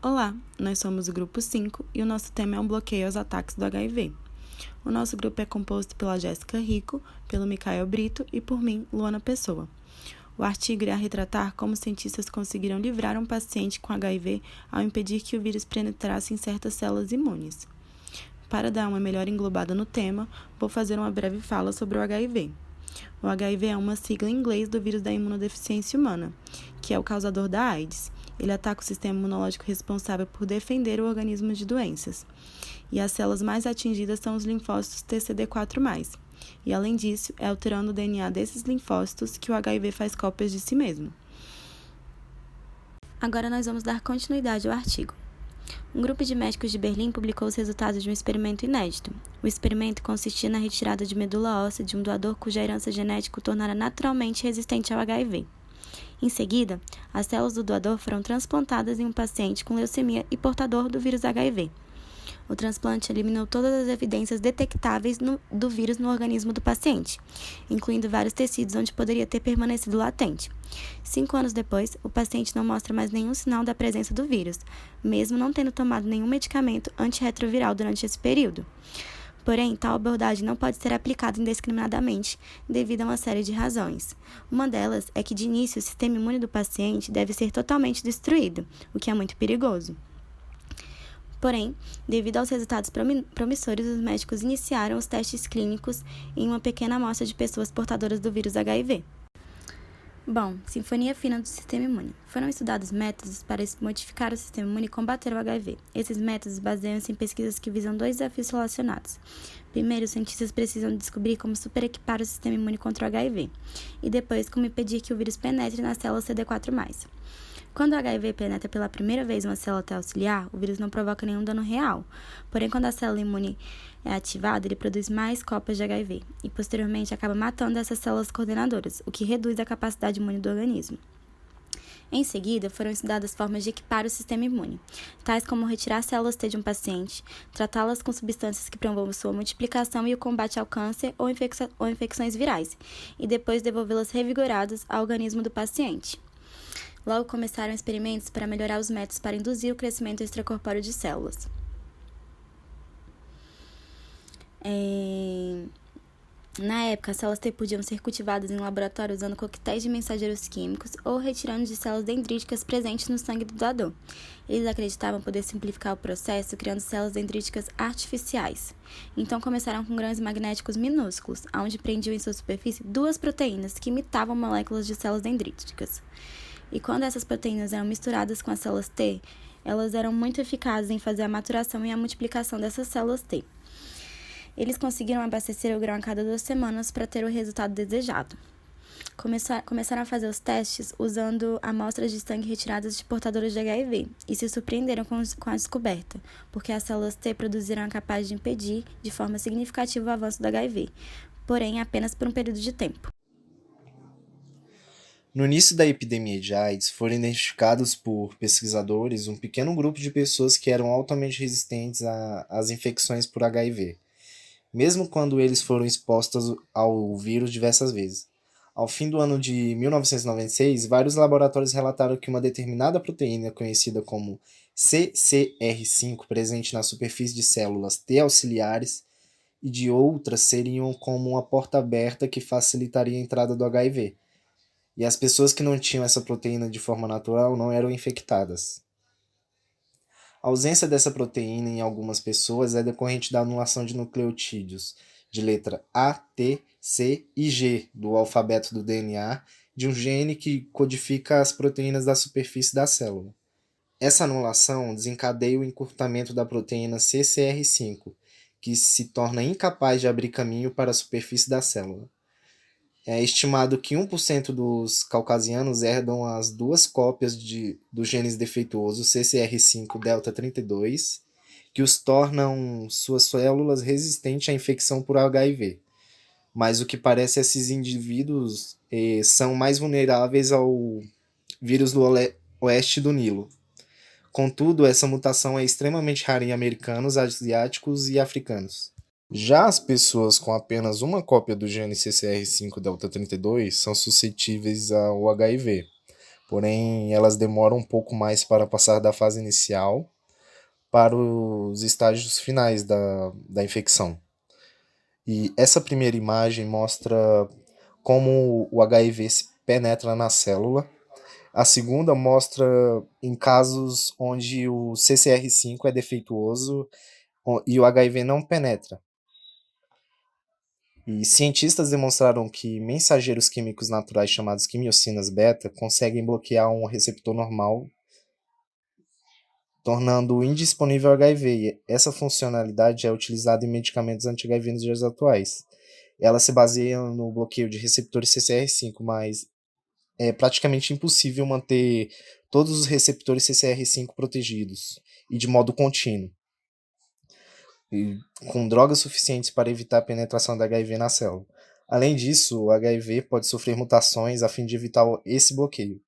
Olá, nós somos o Grupo 5 e o nosso tema é um bloqueio aos ataques do HIV. O nosso grupo é composto pela Jéssica Rico, pelo Micael Brito e por mim, Luana Pessoa. O artigo irá retratar como cientistas conseguiram livrar um paciente com HIV ao impedir que o vírus penetrasse em certas células imunes. Para dar uma melhor englobada no tema, vou fazer uma breve fala sobre o HIV. O HIV é uma sigla em inglês do vírus da imunodeficiência humana, que é o causador da AIDS. Ele ataca o sistema imunológico responsável por defender o organismo de doenças. E as células mais atingidas são os linfócitos TCD4+. E, além disso, é alterando o DNA desses linfócitos que o HIV faz cópias de si mesmo. Agora nós vamos dar continuidade ao artigo. Um grupo de médicos de Berlim publicou os resultados de um experimento inédito. O experimento consistia na retirada de medula óssea de um doador cuja herança genética o tornara naturalmente resistente ao HIV. Em seguida, as células do doador foram transplantadas em um paciente com leucemia e portador do vírus HIV. O transplante eliminou todas as evidências detectáveis do vírus no organismo do paciente, incluindo vários tecidos onde poderia ter permanecido latente. 5 anos depois, o paciente não mostra mais nenhum sinal da presença do vírus, mesmo não tendo tomado nenhum medicamento antirretroviral durante esse período. Porém, tal abordagem não pode ser aplicada indiscriminadamente devido a uma série de razões. Uma delas é que, de início, o sistema imune do paciente deve ser totalmente destruído, o que é muito perigoso. Porém, devido aos resultados promissores, os médicos iniciaram os testes clínicos em uma pequena amostra de pessoas portadoras do vírus HIV. Bom, sinfonia fina do sistema imune. Foram estudados métodos para modificar o sistema imune e combater o HIV. Esses métodos baseiam-se em pesquisas que visam 2 desafios relacionados. Primeiro, os cientistas precisam descobrir como superequipar o sistema imune contra o HIV. E depois, como impedir que o vírus penetre nas células CD4+. Quando o HIV penetra pela primeira vez uma célula T auxiliar, o vírus não provoca nenhum dano real. Porém, quando a célula imune é ativada, ele produz mais cópias de HIV e, posteriormente, acaba matando essas células coordenadoras, o que reduz a capacidade imune do organismo. Em seguida, foram estudadas formas de equipar o sistema imune, tais como retirar células T de um paciente, tratá-las com substâncias que promovam sua multiplicação e o combate ao câncer ou infecções virais, e depois devolvê-las revigoradas ao organismo do paciente. Logo começaram experimentos para melhorar os métodos para induzir o crescimento extracorpóreo de células. Na época, as células T podiam ser cultivadas em laboratório usando coquetéis de mensageiros químicos ou retirando de células dendríticas presentes no sangue do doador. Eles acreditavam poder simplificar o processo criando células dendríticas artificiais. Então começaram com grãos magnéticos minúsculos, onde prendiam em sua superfície 2 proteínas que imitavam moléculas de células dendríticas. E quando essas proteínas eram misturadas com as células T, elas eram muito eficazes em fazer a maturação e a multiplicação dessas células T. Eles conseguiram abastecer o grão a cada 2 semanas para ter o resultado desejado. Começaram a fazer os testes usando amostras de sangue retiradas de portadores de HIV e se surpreenderam com a descoberta, porque as células T produziram a capaz de impedir de forma significativa o avanço do HIV, porém apenas por um período de tempo. No início da epidemia de AIDS, foram identificados por pesquisadores um pequeno grupo de pessoas que eram altamente resistentes às infecções por HIV, mesmo quando eles foram expostos ao vírus diversas vezes. Ao fim do ano de 1996, vários laboratórios relataram que uma determinada proteína conhecida como CCR5, presente na superfície de células T auxiliares, e de outras seriam como uma porta aberta que facilitaria a entrada do HIV. E as pessoas que não tinham essa proteína de forma natural não eram infectadas. A ausência dessa proteína em algumas pessoas é decorrente da anulação de nucleotídeos de letra A, T, C e G do alfabeto do DNA de um gene que codifica as proteínas da superfície da célula. Essa anulação desencadeia o encurtamento da proteína CCR5, que se torna incapaz de abrir caminho para a superfície da célula. É estimado que 1% dos caucasianos herdam as 2 cópias do genes defeituoso CCR5 delta 32, que os tornam suas células resistentes à infecção por HIV. Mas o que parece esses indivíduos são mais vulneráveis ao vírus do oeste do Nilo. Contudo, essa mutação é extremamente rara em americanos, asiáticos e africanos. Já as pessoas com apenas uma cópia do gene CCR5 delta 32 são suscetíveis ao HIV, porém elas demoram um pouco mais para passar da fase inicial para os estágios finais da infecção. E essa primeira imagem mostra como o HIV se penetra na célula. A segunda mostra em casos onde o CCR5 é defeituoso e o HIV não penetra. E cientistas demonstraram que mensageiros químicos naturais chamados quimiocinas beta conseguem bloquear um receptor normal, tornando indisponível o HIV. E essa funcionalidade é utilizada em medicamentos anti-HIV nos dias atuais. Ela se baseia no bloqueio de receptores CCR5, mas é praticamente impossível manter todos os receptores CCR5 protegidos e de modo contínuo, e com drogas suficientes para evitar a penetração da HIV na célula. Além disso, o HIV pode sofrer mutações a fim de evitar esse bloqueio.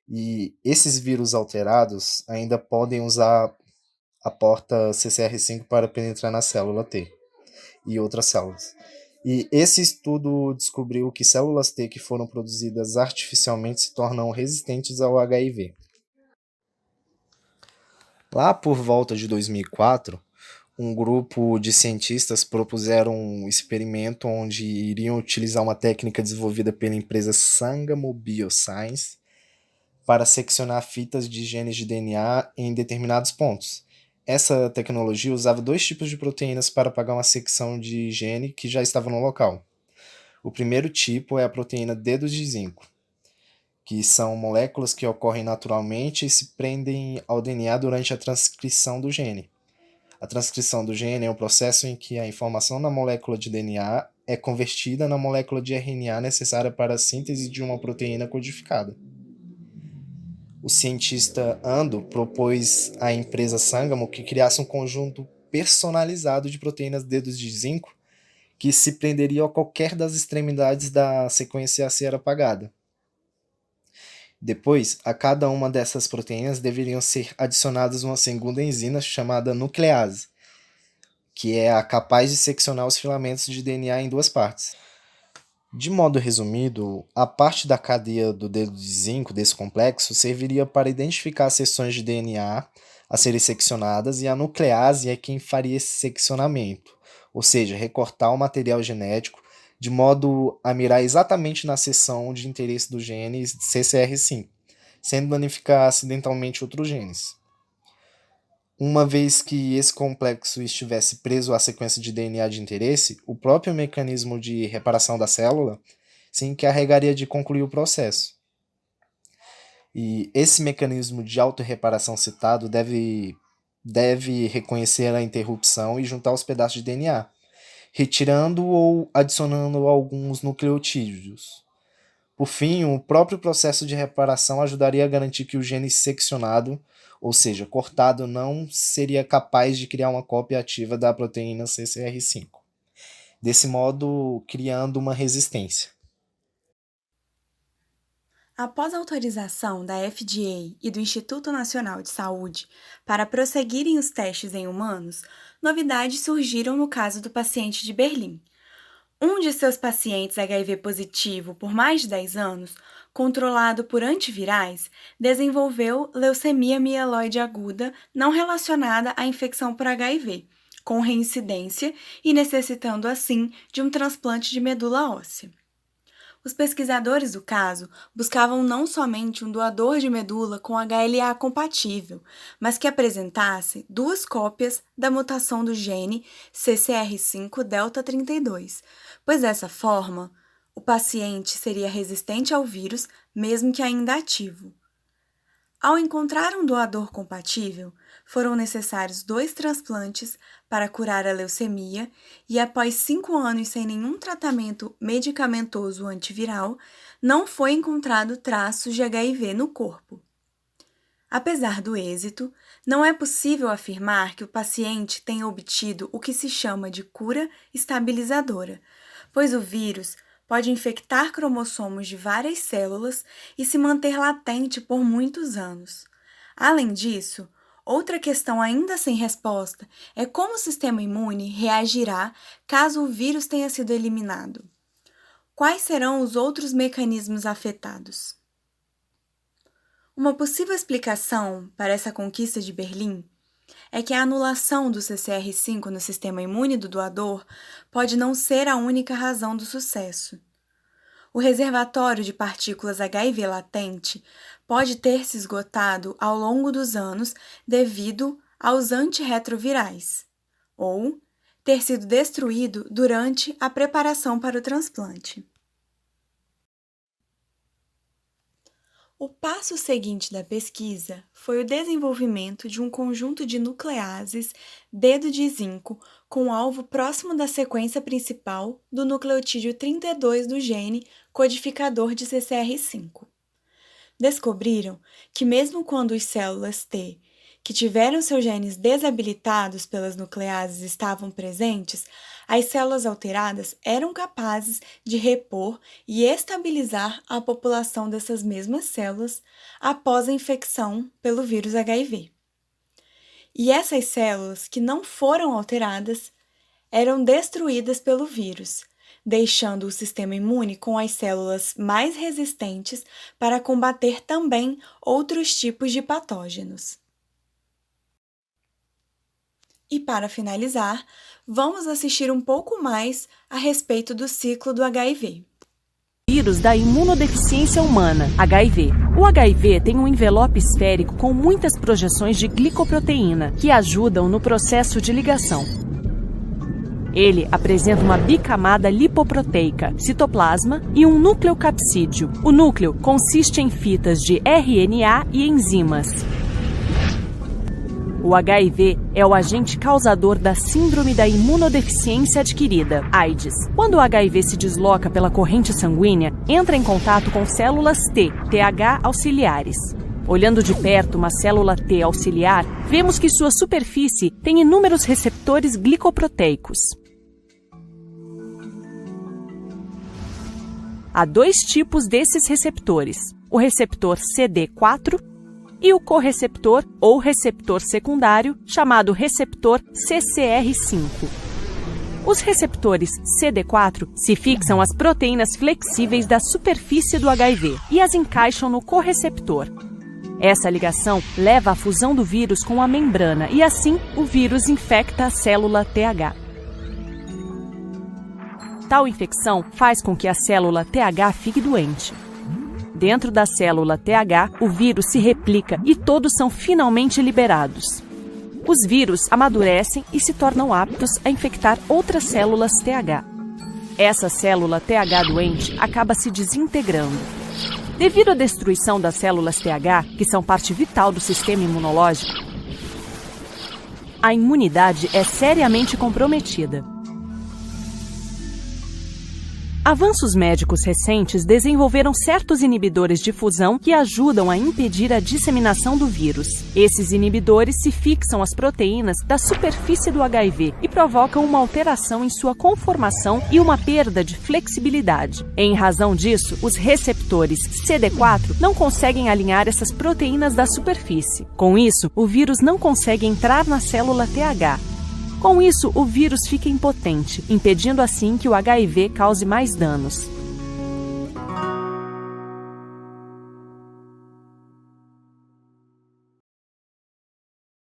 E esses vírus alterados ainda podem usar a porta CCR5 para penetrar na célula T e outras células. E esse estudo descobriu que células T que foram produzidas artificialmente se tornam resistentes ao HIV. Lá por volta de 2004, um grupo de cientistas propuseram um experimento onde iriam utilizar uma técnica desenvolvida pela empresa Sangamo Bioscience para seccionar fitas de genes de DNA em determinados pontos. Essa tecnologia usava dois tipos de proteínas para pagar uma secção de gene que já estava no local. O primeiro tipo é a proteína dedos de zinco, que são moléculas que ocorrem naturalmente e se prendem ao DNA durante a transcrição do gene. A transcrição do gene é um processo em que a informação na molécula de DNA é convertida na molécula de RNA necessária para a síntese de uma proteína codificada. O cientista Ando propôs à empresa Sangamo que criasse um conjunto personalizado de proteínas dedos de zinco que se prenderia a qualquer das extremidades da sequência a ser apagada. Depois, a cada uma dessas proteínas deveriam ser adicionadas uma segunda enzima chamada nuclease, que é a capaz de seccionar os filamentos de DNA em duas partes. De modo resumido, a parte da cadeia do dedo de zinco desse complexo serviria para identificar as seções de DNA a serem seccionadas e a nuclease é quem faria esse seccionamento, ou seja, recortar o material genético de modo a mirar exatamente na seção de interesse do gene CCR5, sem danificar acidentalmente outros genes. Uma vez que esse complexo estivesse preso à sequência de DNA de interesse, o próprio mecanismo de reparação da célula se encarregaria de concluir o processo. E esse mecanismo de autorreparação citado deve reconhecer a interrupção e juntar os pedaços de DNA, retirando ou adicionando alguns nucleotídeos. Por fim, o próprio processo de reparação ajudaria a garantir que o gene seccionado, ou seja, cortado, não seria capaz de criar uma cópia ativa da proteína CCR5. Desse modo, criando uma resistência. Após a autorização da FDA e do Instituto Nacional de Saúde para prosseguirem os testes em humanos, novidades surgiram no caso do paciente de Berlim. Um de seus pacientes HIV positivo por mais de 10 anos, controlado por antivirais, desenvolveu leucemia mieloide aguda não relacionada à infecção por HIV, com reincidência e necessitando, assim, de um transplante de medula óssea. Os pesquisadores do caso buscavam não somente um doador de medula com HLA compatível, mas que apresentasse duas cópias da mutação do gene CCR5 delta 32, pois dessa forma o paciente seria resistente ao vírus, mesmo que ainda ativo. Ao encontrar um doador compatível, foram necessários 2 transplantes para curar a leucemia e, após 5 anos sem nenhum tratamento medicamentoso antiviral, não foi encontrado traços de HIV no corpo. Apesar do êxito, não é possível afirmar que o paciente tenha obtido o que se chama de cura estabilizadora, pois o vírus pode infectar cromossomos de várias células e se manter latente por muitos anos. Além disso, outra questão ainda sem resposta é como o sistema imune reagirá caso o vírus tenha sido eliminado. Quais serão os outros mecanismos afetados? Uma possível explicação para essa conquista de Berlim é que a anulação do CCR5 no sistema imune do doador pode não ser a única razão do sucesso. O reservatório de partículas HIV latente pode ter se esgotado ao longo dos anos devido aos antirretrovirais, ou ter sido destruído durante a preparação para o transplante. O passo seguinte da pesquisa foi o desenvolvimento de um conjunto de nucleases dedo de zinco com alvo próximo da sequência principal do nucleotídeo 32 do gene codificador de CCR5. Descobriram que mesmo quando as células T que tiveram seus genes desabilitados pelas nucleases estavam presentes, as células alteradas eram capazes de repor e estabilizar a população dessas mesmas células após a infecção pelo vírus HIV. E essas células que não foram alteradas eram destruídas pelo vírus, deixando o sistema imune com as células mais resistentes para combater também outros tipos de patógenos. E para finalizar, vamos assistir um pouco mais a respeito do ciclo do HIV. Vírus da imunodeficiência humana, HIV. O HIV tem um envelope esférico com muitas projeções de glicoproteína, que ajudam no processo de ligação. Ele apresenta uma bicamada lipoproteica, citoplasma e um núcleo capsídeo. O núcleo consiste em fitas de RNA e enzimas. O HIV é o agente causador da Síndrome da Imunodeficiência Adquirida, AIDS. Quando o HIV se desloca pela corrente sanguínea, entra em contato com células TH auxiliares. Olhando de perto uma célula T auxiliar, vemos que sua superfície tem inúmeros receptores glicoproteicos. Há dois tipos desses receptores, o receptor CD4 e o correceptor ou receptor secundário, chamado receptor CCR5. Os receptores CD4 se fixam às proteínas flexíveis da superfície do HIV e as encaixam no correceptor. Essa ligação leva à fusão do vírus com a membrana e assim o vírus infecta a célula TH. Tal infecção faz com que a célula TH fique doente. Dentro da célula TH, o vírus se replica e todos são finalmente liberados. Os vírus amadurecem e se tornam aptos a infectar outras células TH. Essa célula TH doente acaba se desintegrando. Devido à destruição das células TH, que são parte vital do sistema imunológico, a imunidade é seriamente comprometida. Avanços médicos recentes desenvolveram certos inibidores de fusão que ajudam a impedir a disseminação do vírus. Esses inibidores se fixam às proteínas da superfície do HIV e provocam uma alteração em sua conformação e uma perda de flexibilidade. Em razão disso, os receptores CD4 não conseguem alinhar essas proteínas da superfície. Com isso, o vírus não consegue entrar na célula TH. Com isso, o vírus fica impotente, impedindo assim que o HIV cause mais danos.